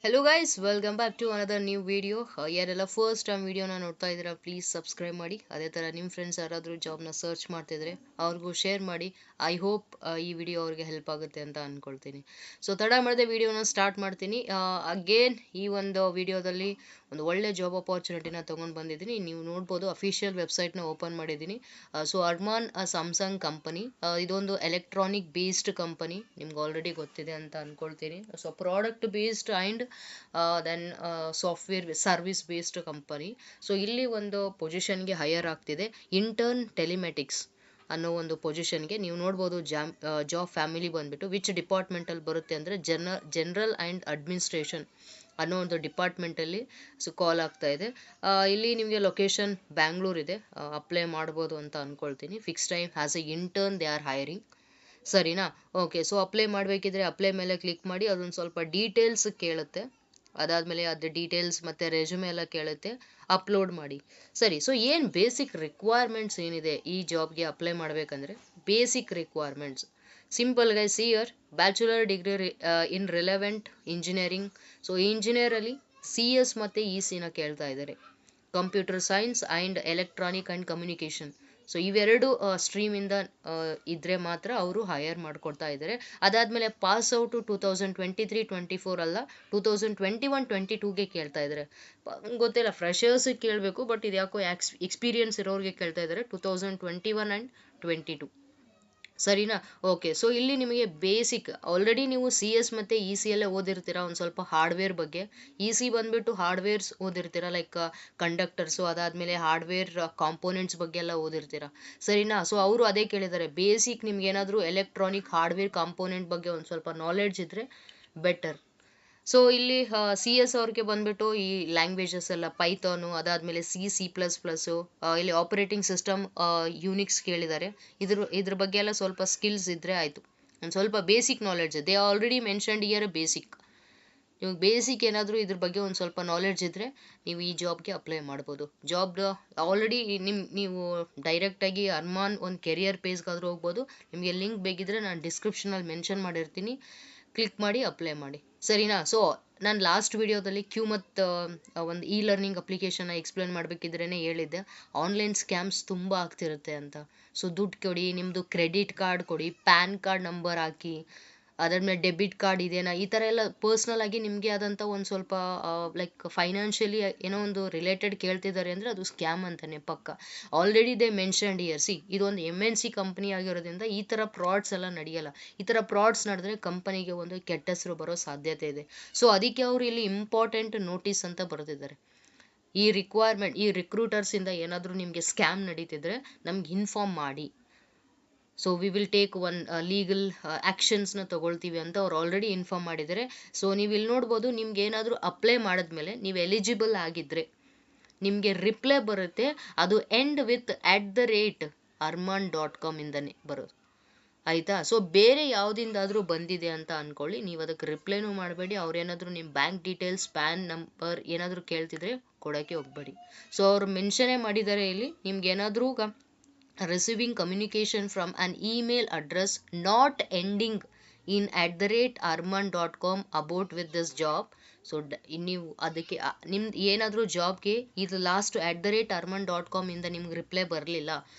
Hello guys, welcome back to another new video. ಯಾರೆಲ್ಲ first time ವಿಡಿಯೋನ ನೋಡ್ತಾ ಇದ್ದೀರಾ ಪ್ಲೀಸ್ ಸಬ್ಸ್ಕ್ರೈಬ್ ಮಾಡಿ. ಅದೇ ಥರ ನಿಮ್ಮ ಫ್ರೆಂಡ್ಸ್ ಯಾರಾದರೂ ಜಾಬ್ನ ಸರ್ಚ್ ಮಾಡ್ತಿದ್ರೆ ಅವ್ರಿಗೂ ಶೇರ್ ಮಾಡಿ. ಐ ಹೋಪ್ ಈ ವಿಡಿಯೋ ಅವ್ರಿಗೆ ಹೆಲ್ಪ್ ಆಗುತ್ತೆ ಅಂತ ಅಂದ್ಕೊಳ್ತೀನಿ. ಸೊ ತಡ ಮಾಡದೆ ವಿಡಿಯೋನ ಸ್ಟಾರ್ಟ್ ಮಾಡ್ತೀನಿ. ಅಗೇನ್ ಈ ಒಂದು ವಿಡಿಯೋದಲ್ಲಿ ಒಂದು ಒಳ್ಳೆ ಜಾಬ್ ಅಪಾರ್ಚುನಿಟಿನ ತೊಗೊಂಡು ಬಂದಿದ್ದೀನಿ. ನೀವು ನೋಡ್ಬೋದು ಅಫಿಷಿಯಲ್ ವೆಬ್ಸೈಟ್ನ ಓಪನ್ ಮಾಡಿದ್ದೀನಿ. ಸೊ ಅರ್ಮಾನ್ ಸ್ಯಾಮ್ಸಂಗ್ ಕಂಪನಿ, ಇದೊಂದು ಎಲೆಕ್ಟ್ರಾನಿಕ್ ಬೇಸ್ಡ್ ಕಂಪನಿ, ನಿಮ್ಗೆ ಆಲ್ರೆಡಿ ಗೊತ್ತಿದೆ ಅಂತ ಅಂದ್ಕೊಳ್ತೀನಿ. So product based and then software service based company. So ಇಲ್ಲಿ ಒಂದು ಪೊಸಿಷನ್ಗೆ ಹೈಯರ್ ಆಗ್ತಿದೆ, ಇಂಟರ್ನ್ ಟೆಲಿಮೆಟಿಕ್ಸ್ ಅನ್ನೋ ಒಂದು ಪೊಸಿಷನ್ಗೆ. ನೀವು ನೋಡ್ಬೋದು ಜಾಬ್ ಫ್ಯಾಮಿಲಿ ಬಂದ್ಬಿಟ್ಟು ವಿಚ್ ಡಿಪಾರ್ಟ್ಮೆಂಟಲ್ಲಿ ಬರುತ್ತೆ ಅಂದರೆ ಜನರಲ್ ಆ್ಯಂಡ್ ಅಡ್ಮಿನಿಸ್ಟ್ರೇಷನ್ ಅನ್ನೋ ಒಂದು ಡಿಪಾರ್ಟ್ಮೆಂಟಲ್ಲಿ ಸೊ ಕಾಲ್ ಆಗ್ತಾ ಇದೆ. ಇಲ್ಲಿ ನಿಮಗೆ ಲೊಕೇಶನ್ ಬ್ಯಾಂಗ್ಳೂರ್ ಇದೆ, ಅಪ್ಲೈ ಮಾಡ್ಬೋದು ಅಂತ ಅಂದ್ಕೊಳ್ತೀನಿ. Fix time as A intern they are hiring. ಸರಿನಾ? ಓಕೆ, ಸೊ ಅಪ್ಲೈ ಮಾಡಬೇಕಿದ್ರೆ ಅಪ್ಲೈ ಮೇಲೆ ಕ್ಲಿಕ್ ಮಾಡಿ. ಅದೊಂದು ಸ್ವಲ್ಪ ಡೀಟೇಲ್ಸ್ ಕೇಳುತ್ತೆ. ಅದಾದಮೇಲೆ ಅದ್ರ ಡೀಟೇಲ್ಸ್ ಮತ್ತು ರೆಸ್ಯೂಮೆ ಎಲ್ಲ ಕೇಳುತ್ತೆ, ಅಪ್ಲೋಡ್ ಮಾಡಿ. ಸರಿ, ಸೊ ಏನು ಬೇಸಿಕ್ ರಿಕ್ವೈರ್ಮೆಂಟ್ಸ್ ಏನಿದೆ ಈ ಜಾಬ್ಗೆ ಅಪ್ಲೈ ಮಾಡಬೇಕಂದ್ರೆ, basic requirements simple guys here: bachelor degree in relevant engineering. So ಇಂಜಿನಿಯರಲ್ಲಿ CS ಮತ್ತು ECನ ಕೇಳ್ತಾ ಇದ್ದಾರೆ. Computer science and electronic and communication. So ಇವೆರಡು ಸ್ಟ್ರೀಮಿಂದ ಇದ್ದರೆ ಮಾತ್ರ ಅವರು ಹೈಯರ್ ಮಾಡ್ಕೊಡ್ತಾ ಇದ್ದಾರೆ. ಅದಾದಮೇಲೆ ಪಾಸ್ ಔಟು 2023-24 ಅಲ್ಲ, 2021-22ಗೆ ಕೇಳ್ತಾ ಇದ್ದಾರೆ. ಗೊತ್ತಿಲ್ಲ, ಫ್ರೆಷರ್ಸಿಗೆ ಕೇಳಬೇಕು, ಬಟ್ ಇದು ಯಾಕೋ ಎಕ್ಸ್ಪೀರಿಯನ್ಸ್ ಇರೋರಿಗೆ ಕೇಳ್ತಾ ಇದ್ದಾರೆ 2021 ಆ್ಯಂಡ್ 22. ಸರಿನಾ? ಓಕೆ, ಸೊ ಇಲ್ಲಿ ನಿಮಗೆ ಬೇಸಿಕ್ ಆಲ್ರೆಡಿ ನೀವು CS ಮತ್ತು EC ಎಲ್ಲ ಓದಿರ್ತೀರಾ ಒಂದು ಸ್ವಲ್ಪ ಹಾರ್ಡ್ವೇರ್ ಬಗ್ಗೆ. EC ಬಂದುಬಿಟ್ಟು ಹಾರ್ಡ್ವೇರ್ಸ್ ಓದಿರ್ತೀರಾ, ಲೈಕ್ ಕಂಡಕ್ಟರ್ಸು, ಅದಾದಮೇಲೆ ಹಾರ್ಡ್ವೇರ್ ಕಾಂಪೋನೆಂಟ್ಸ್ ಬಗ್ಗೆ ಎಲ್ಲ ಓದಿರ್ತೀರಾ. ಸರಿನಾ? ಸೊ ಅವರು ಅದೇ ಕೇಳಿದ್ದಾರೆ, ಬೇಸಿಕ್ ನಿಮ್ಗೆ ಏನಾದರೂ ಎಲೆಕ್ಟ್ರಾನಿಕ್ ಹಾರ್ಡ್ವೇರ್ ಕಾಂಪೋನೆಂಟ್ ಬಗ್ಗೆ ಒಂದು ಸ್ವಲ್ಪ ನಾಲೆಡ್ಜ್ ಇದ್ದರೆ ಬೆಟರ್. ಸೊ ಇಲ್ಲಿ CS ಅವ್ರಿಗೆ ಬಂದ್ಬಿಟ್ಟು ಈ ಲ್ಯಾಂಗ್ವೇಜಸ್ ಎಲ್ಲ ಪೈಥಾನು, ಅದಾದಮೇಲೆ C++, ಇಲ್ಲಿ ಆಪರೇಟಿಂಗ್ ಸಿಸ್ಟಮ್ ಯೂನಿಕ್ಸ್ ಕೇಳಿದ್ದಾರೆ. ಇದ್ರ ಬಗ್ಗೆ ಎಲ್ಲ ಸ್ವಲ್ಪ ಸ್ಕಿಲ್ಸ್ ಇದ್ದರೆ ಆಯಿತು. ಒಂದು ಸ್ವಲ್ಪ basic knowledge, they already mentioned year basic. ನೀವು ಬೇಸಿಕ್ ಏನಾದರೂ ಇದ್ರ ಬಗ್ಗೆ ಒಂದು ಸ್ವಲ್ಪ ನಾಲೆಡ್ಜ್ ಇದ್ದರೆ ನೀವು ಈ ಜಾಬ್ಗೆ ಅಪ್ಲೈ ಮಾಡ್ಬೋದು. ಜಾಬ್ ಆಲ್ರೆಡಿ ನೀವು ಡೈರೆಕ್ಟಾಗಿ ಅರ್ಮಾನ್ ಒಂದು ಕೆರಿಯರ್ ಪೇಜ್ಗಾದರೂ ಹೋಗ್ಬೋದು. ನಿಮಗೆ ಲಿಂಕ್ ಬೇಕಿದ್ರೆ ನಾನು ಡಿಸ್ಕ್ರಿಪ್ಷನಲ್ಲಿ ಮೆನ್ಷನ್ ಮಾಡಿರ್ತೀನಿ, ಕ್ಲಿಕ್ ಮಾಡಿ ಅಪ್ಲೈ ಮಾಡಿ. ಸರಿನಾ? ಸೊ ನಾನು ಲಾಸ್ಟ್ ವಿಡಿಯೋದಲ್ಲಿ ಮತ್ತು ಒಂದು ಲರ್ನಿಂಗ್ ಅಪ್ಲಿಕೇಶನ್ನ ಎಕ್ಸ್ಪ್ಲೇನ್ ಮಾಡಬೇಕಿದ್ರೇ ಹೇಳಿದ್ದೆ, ಆನ್ಲೈನ್ ಸ್ಕ್ಯಾಮ್ಸ್ ತುಂಬ ಆಗ್ತಿರುತ್ತೆ ಅಂತ. ಸೊ ದುಡ್ಡು ಕೊಡಿ, ನಿಮ್ಮದು ಕ್ರೆಡಿಟ್ ಕಾರ್ಡ್ ಕೊಡಿ, ಪ್ಯಾನ್ ಕಾರ್ಡ್ ನಂಬರ್ ಹಾಕಿ, ಅದಾದ್ಮೇಲೆ ಡೆಬಿಟ್ ಕಾರ್ಡ್ ಇದೆಯಾ, ಈ ಥರ ಎಲ್ಲ ಪರ್ಸ್ನಲ್ ಆಗಿ ನಿಮಗೆ ಆದಂಥ ಒಂದು ಸ್ವಲ್ಪ ಲೈಕ್ ಫೈನಾನ್ಷಿಯಲಿ ಏನೋ ಒಂದು ರಿಲೇಟೆಡ್ ಕೇಳ್ತಿದ್ದಾರೆ ಅಂದರೆ ಅದು ಸ್ಕ್ಯಾಮ್ ಅಂತಲೇ ಪಕ್ಕ. Already they mentioned year. ಇದೊಂದು MNC ಕಂಪ್ನಿ ಆಗಿರೋದ್ರಿಂದ ಈ ಥರ ಫ್ರಾಡ್ಸ್ ಎಲ್ಲ ನಡೆಯಲ್ಲ. ಈ ಥರ ಫ್ರಾಡ್ಸ್ ನಡೆದ್ರೆ ಕಂಪನಿಗೆ ಒಂದು ಕೆಟ್ಟ ಹೆಸರು ಬರೋ ಸಾಧ್ಯತೆ ಇದೆ. ಸೊ ಅದಕ್ಕೆ ಅವರು ಇಲ್ಲಿ ಇಂಪಾರ್ಟೆಂಟ್ ನೋಟಿಸ್ ಅಂತ ಬರೆದಿದ್ದಾರೆ. ಈ ರಿಕ್ವೈರ್ಮೆಂಟ್, ಈ ರಿಕ್ರೂಟರ್ಸಿಂದ ಏನಾದರೂ ನಿಮಗೆ ಸ್ಕ್ಯಾಮ್ ನಡೀತಿದ್ರೆ ನಮ್ಗೆ ಇನ್ಫಾರ್ಮ್ ಮಾಡಿ. So we will take one legal ಆ್ಯಕ್ಷನ್ಸ್ನ ತೊಗೊಳ್ತೀವಿ ಅಂತ ಅವ್ರು ಆಲ್ರೆಡಿ ಇನ್ಫಾರ್ಮ್ ಮಾಡಿದ್ದಾರೆ. ಸೊ ನೀವು ಇಲ್ಲಿ ನೋಡ್ಬೋದು, ನಿಮ್ಗೆ ಏನಾದರೂ ಅಪ್ಲೈ ಮಾಡಿದ್ಮೇಲೆ ನೀವು ಎಲಿಜಿಬಲ್ ಆಗಿದ್ದರೆ ನಿಮಗೆ ರಿಪ್ಲೈ ಬರುತ್ತೆ. ಅದು ಎಂಡ್ ವಿತ್ @arman.com ಇಂದನೇ ಬರೋದು, ಆಯಿತಾ? ಸೊ ಬೇರೆ ಯಾವುದಿಂದಾದರೂ ಬಂದಿದೆ ಅಂತ ಅಂದ್ಕೊಳ್ಳಿ, ನೀವು ಅದಕ್ಕೆ ರಿಪ್ಲೈನೂ ಮಾಡಬೇಡಿ. ಅವ್ರೇನಾದರೂ ನಿಮ್ಮ ಬ್ಯಾಂಕ್ ಡೀಟೇಲ್ಸ್, ಪ್ಯಾನ್ ನಂಬರ್ ಏನಾದರೂ ಕೇಳ್ತಿದ್ರೆ ಕೊಡೋಕ್ಕೆ ಹೋಗಬೇಡಿ. ಸೊ ಅವರು ಮೆನ್ಷನೇ ಮಾಡಿದ್ದಾರೆ ಇಲ್ಲಿ, ನಿಮ್ಗೇನಾದರೂ receiving communication from an email address not ending in @arman.com about with this job. So ನೀವು ಅದಕ್ಕೆ ನಿಮ್ದು ಏನಾದರೂ ಜಾಬ್ಗೆ ಇದು ಲಾಸ್ಟ್ @arman.com ಇಂದ ನಿಮ್ಗೆ ರಿಪ್ಲೈ ಬರಲಿಲ್ಲ,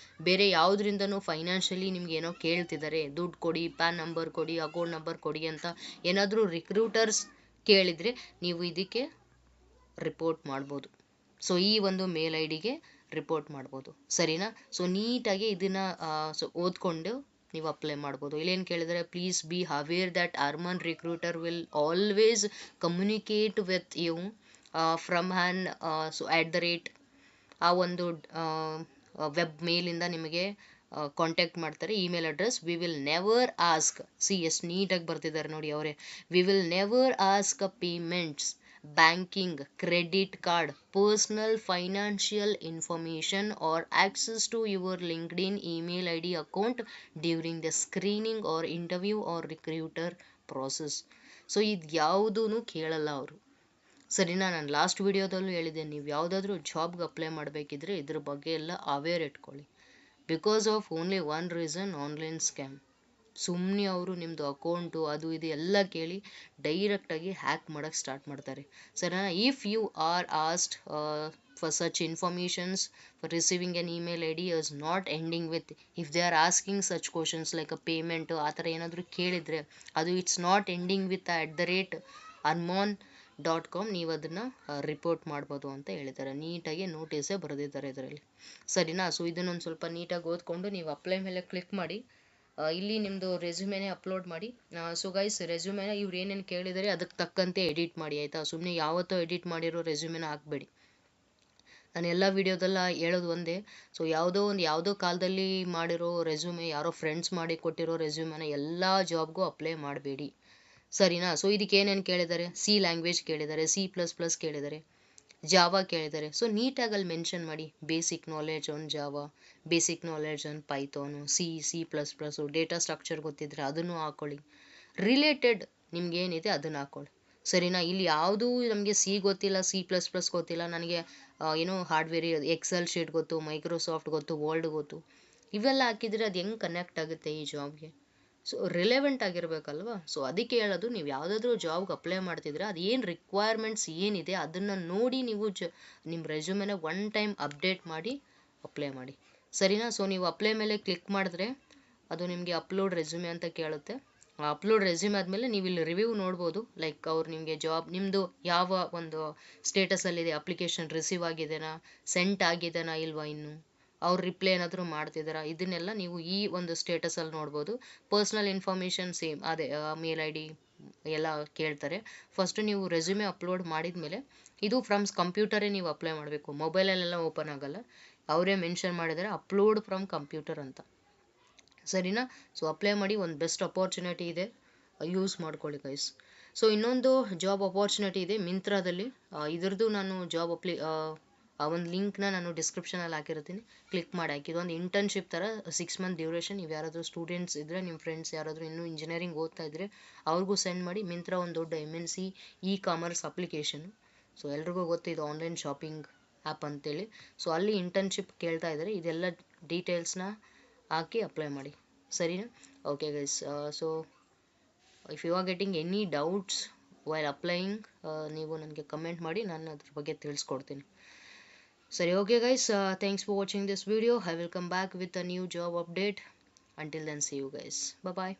ಬೇರೆ ಯಾವುದರಿಂದನೂ ಫೈನಾನ್ಷಿಯಲಿ ನಿಮ್ಗೆ ಏನೋ ಕೇಳ್ತಿದ್ದಾರೆ, ದುಡ್ಡು ಕೊಡಿ, ಪ್ಯಾನ್ ನಂಬರ್ ಕೊಡಿ, ಅಕೌಂಟ್ ನಂಬರ್ ಕೊಡಿ ಅಂತ ಏನಾದರೂ ರಿಕ್ರೂಟರ್ಸ್ ಕೇಳಿದರೆ ನೀವು ಇದಕ್ಕೆ ರಿಪೋರ್ಟ್ ಮಾಡ್ಬೋದು. ಸೊ ಈ ಒಂದು ಮೇಲ್ ID ಗೆ ರಿಪೋರ್ಟ್ ಮಾಡ್ಬೋದು. ಸರಿನಾ? ಸೊ ನೀಟಾಗಿ ಇದನ್ನು ಓದ್ಕೊಂಡು ನೀವು ಅಪ್ಲೈ ಮಾಡ್ಬೋದು. ಇಲ್ಲೇನು ಕೇಳಿದರೆ, please be aware that Arman recruiter will always communicate with you from ಹ್ಯಾನ್ ಸೊ ಆ ಒಂದು ವೆಬ್ ಮೇಲಿಂದ ನಿಮಗೆ ಕಾಂಟ್ಯಾಕ್ಟ್ ಮಾಡ್ತಾರೆ. Email address we will never ask, ಎಷ್ಟು ನೀಟಾಗಿ ಬರ್ತಿದ್ದಾರೆ ನೋಡಿ ಅವರೇ, we will never ask payments, banking, credit card, personal financial information or access to your LinkedIn email ID account during the screening or interview or recruiter process. So ಇದು ಯಾವುದೂ ಕೇಳಲ್ಲ ಅವರು. ಸರಿನಾ? ನಾನು ಲಾಸ್ಟ್ ವಿಡಿಯೋದಲ್ಲೂ ಹೇಳಿದ್ದೆ, ನೀವು ಯಾವುದಾದ್ರೂ ಜಾಬ್ಗೆ ಅಪ್ಲೈ ಮಾಡಬೇಕಿದ್ರೆ ಇದ್ರ ಬಗ್ಗೆ ಎಲ್ಲ ಅವೇರ್ ಇಟ್ಕೊಳ್ಳಿ. Because of only one reason, online scam. ಸುಮ್ಮನೆ ಅವರು ನಿಮ್ಮದು ಅಕೌಂಟು ಅದು ಇದು ಎಲ್ಲ ಕೇಳಿ ಡೈರೆಕ್ಟಾಗಿ ಹ್ಯಾಕ್ ಮಾಡೋಕ್ಕೆ ಸ್ಟಾರ್ಟ್ ಮಾಡ್ತಾರೆ. ಸರಿನಾ? If you are asked for such informations for receiving an email I D is not ending with, if they are asking such questions like a payment ಆ ಥರ ಏನಾದರೂ ಕೇಳಿದರೆ ಅದು it's not ending with @armon.com, ನೀವು ಅದನ್ನು report ಮಾಡ್ಬೋದು ಅಂತ ಹೇಳಿದ್ದಾರೆ. ನೀಟಾಗಿ ನೋಟಿಸೇ ಬರೆದಿದ್ದಾರೆ ಇದರಲ್ಲಿ. ಸರಿನಾ? ಸೊ ಇದನ್ನೊಂದು ಸ್ವಲ್ಪ ನೀಟಾಗಿ ಓದ್ಕೊಂಡು ನೀವು ಅಪ್ಲೈ ಮೇಲೆ ಕ್ಲಿಕ್ ಮಾಡಿ. ಇಲ್ಲಿ ನಿಮ್ಮದು ರೆಸ್ಯೂಮೆನೇ ಅಪ್ಲೋಡ್ ಮಾಡಿ. ಸೊ ಗೈಸ್, ರೆಸ್ಯೂಮೆನ ಇವ್ರು ಏನೇನು ಕೇಳಿದರೆ ಅದಕ್ಕೆ ತಕ್ಕಂತೆ ಎಡಿಟ್ ಮಾಡಿ, ಆಯಿತಾ? ಸುಮ್ಮನೆ ಯಾವತ್ತೋ ಎಡಿಟ್ ಮಾಡಿರೋ ರೆಸ್ಯೂಮೆನ ಹಾಕಬೇಡಿ. ನಾನು ಎಲ್ಲ ವೀಡಿಯೋದೆಲ್ಲ ಹೇಳೋದು ಒಂದೇ. ಸೊ ಯಾವುದೋ ಕಾಲದಲ್ಲಿ ಮಾಡಿರೋ ರೆಸ್ಯೂಮೆ, ಯಾರೋ ಫ್ರೆಂಡ್ಸ್ ಮಾಡಿ ಕೊಟ್ಟಿರೋ ರೆಸ್ಯೂಮೆನ ಎಲ್ಲ ಜಾಬ್ಗೂ ಅಪ್ಲೈ ಮಾಡಬೇಡಿ. ಸರಿನಾ? ಸೊ ಇದಕ್ಕೆ ಏನೇನು ಕೇಳಿದ್ದಾರೆ? ಸಿ ಲ್ಯಾಂಗ್ವೇಜ್ ಕೇಳಿದ್ದಾರೆ, C++ ಕೇಳಿದ್ದಾರೆ, ಜಾವಾ ಕೇಳಿದ್ದಾರೆ. ಸೊ ನೀಟಾಗಿ ಅಲ್ಲಿ ಮೆನ್ಷನ್ ಮಾಡಿ, basic knowledge on Java, basic knowledge on Python, C++, data structure ಗೊತ್ತಿದ್ರೆ ಅದನ್ನು ಹಾಕೊಳ್ಳಿ. ರಿಲೇಟೆಡ್ ನಿಮ್ಗೆ ಏನಿದೆ ಅದನ್ನು ಹಾಕೊಳ್ಳಿ. ಸರಿನಾ? ಇಲ್ಲಿ ಯಾವುದೂ ನಮಗೆ ಗೊತ್ತಿಲ್ಲ, C++ ಗೊತ್ತಿಲ್ಲ, ನನಗೆ ಏನೋ ಹಾರ್ಡ್ವೇರ್ ಎಕ್ಸೆಲ್ ಶೀಟ್ ಗೊತ್ತು, ಮೈಕ್ರೋಸಾಫ್ಟ್ ಗೊತ್ತು, ವರ್ಲ್ಡ್ ಗೊತ್ತು, ಇವೆಲ್ಲ ಹಾಕಿದರೆ ಅದು ಹೆಂಗೆ ಕನೆಕ್ಟ್ ಆಗುತ್ತೆ ಈ ಜಾಬ್ಗೆ? ಸೊ ರಿಲೆವೆಂಟ್ ಆಗಿರಬೇಕಲ್ವಾ? ಸೊ ಅದಕ್ಕೆ ಹೇಳೋದು, ನೀವು ಯಾವುದಾದ್ರೂ ಜಾಬ್ಗೆ ಅಪ್ಲೈ ಮಾಡ್ತಿದ್ರೆ ಅದು ಏನು ರಿಕ್ವೈರ್ಮೆಂಟ್ಸ್ ಏನಿದೆ ಅದನ್ನು ನೋಡಿ ನೀವು ನಿಮ್ಮ ರೆಸ್ಯೂಮೆನ ಒನ್ ಟೈಮ್ ಅಪ್ಡೇಟ್ ಮಾಡಿ ಅಪ್ಲೈ ಮಾಡಿ. ಸರಿನಾ? ಸೊ ನೀವು ಅಪ್ಲೈ ಮೇಲೆ ಕ್ಲಿಕ್ ಮಾಡಿದ್ರೆ ಅದು ನಿಮಗೆ ಅಪ್ಲೋಡ್ ರೆಸ್ಯೂಮೆ ಅಂತ ಕೇಳುತ್ತೆ. ಅಪ್ಲೋಡ್ ರೆಸ್ಯೂಮ್ ಆದಮೇಲೆ ನೀವು ಇಲ್ಲಿ ರಿವ್ಯೂ ನೋಡ್ಬೋದು. ಲೈಕ್ ಅವ್ರು ನಿಮಗೆ ನಿಮ್ಮದು ಯಾವ ಒಂದು ಸ್ಟೇಟಸಲ್ಲಿದೆ, ಅಪ್ಲಿಕೇಶನ್ ರಿಸೀವ್ ಆಗಿದೆನಾ, ಸೆಂಟ್ ಆಗಿದೆನಾ ಇಲ್ವಾ, ಇನ್ನು ಅವ್ರು ರಿಪ್ಲೈ ಏನಾದರೂ ಮಾಡ್ತಿದ್ದಾರಾ, ಇದನ್ನೆಲ್ಲ ನೀವು ಈ ಒಂದು ಸ್ಟೇಟಸಲ್ಲಿ ನೋಡ್ಬೋದು. ಪರ್ಸ್ನಲ್ ಇನ್ಫಾರ್ಮೇಷನ್ ಸೇಮ್ ಅದೇ, ಮೇಲ್ ಐ ಡಿ ಎಲ್ಲ ಕೇಳ್ತಾರೆ. ಫಸ್ಟು ನೀವು ರೆಸ್ಯೂಮೆ ಅಪ್ಲೋಡ್ ಮಾಡಿದ ಮೇಲೆ ಇದು ಫ್ರಮ್ ಕಂಪ್ಯೂಟರೇ ನೀವು ಅಪ್ಲೈ ಮಾಡಬೇಕು, ಮೊಬೈಲಲ್ಲೆಲ್ಲ ಓಪನ್ ಆಗಲ್ಲ. ಅವರೇ ಮೆನ್ಷನ್ ಮಾಡಿದ್ದಾರೆ ಅಪ್ಲೋಡ್ ಫ್ರಮ್ ಕಂಪ್ಯೂಟರ್ ಅಂತ. ಸರಿನಾ? ಸೊ ಅಪ್ಲೈ ಮಾಡಿ, ಒಂದು ಬೆಸ್ಟ್ ಅಪಾರ್ಚುನಿಟಿ ಇದೆ, ಯೂಸ್ ಮಾಡ್ಕೊಳ್ಳಿ ಗೈಸ್. ಸೊ ಇನ್ನೊಂದು ಜಾಬ್ ಅಪಾರ್ಚುನಿಟಿ ಇದೆ ಮಿಂತ್ರಾದಲ್ಲಿ. ಇದ್ರದ್ದು ನಾನು ಜಾಬ್ ಆ ಒಂದು ಲಿಂಕ್ನ ನಾನು ಡಿಸ್ಕ್ರಿಪ್ಷನಲ್ಲಿ ಹಾಕಿರ್ತೀನಿ, ಕ್ಲಿಕ್ ಮಾಡಿ ಹಾಕಿ. ಇದೊಂದು ಇಂಟರ್ನ್ಶಿಪ್ ಥರ 6 ಮಂತ್ ಡ್ಯೂರೇಷನ್. ನೀವು ಯಾರಾದರೂ ಸ್ಟೂಡೆಂಟ್ಸ್ ಇದ್ದರೆ, ನಿಮ್ಮ ಫ್ರೆಂಡ್ಸ್ ಯಾರಾದರೂ ಇನ್ನೂ ಇಂಜಿನಿಯರಿಂಗ್ ಓದ್ತಾ ಇದ್ದರೆ ಅವ್ರಿಗೂ ಸೆಂಡ್ ಮಾಡಿ. ಮಿಂತ್ರಾ ಒಂದು ದೊಡ್ಡ MNC ಇ-ಕಾಮರ್ಸ್ ಅಪ್ಲಿಕೇಶನ್. ಸೊ ಎಲ್ರಿಗೂ ಗೊತ್ತು ಇದು ಆನ್ಲೈನ್ ಶಾಪಿಂಗ್ ಆ್ಯಪ್ ಅಂತೇಳಿ. ಸೊ ಅಲ್ಲಿ ಇಂಟರ್ನ್ಶಿಪ್ ಕೇಳ್ತಾ ಇದ್ದಾರೆ. ಇದೆಲ್ಲ ಡೀಟೇಲ್ಸ್ನ ಹಾಕಿ ಅಪ್ಲೈ ಮಾಡಿ. ಸರಿನಾ? Okay guys, so if you are getting any doubts while applying, ನೀವು ನನಗೆ ಕಮೆಂಟ್ ಮಾಡಿ, ನಾನು ಅದ್ರ ಬಗ್ಗೆ ತಿಳಿಸ್ಕೊಡ್ತೀನಿ. Sorry, okay guys, thanks for watching this video. I will come back with a new job update. Until then, see you guys. Bye bye.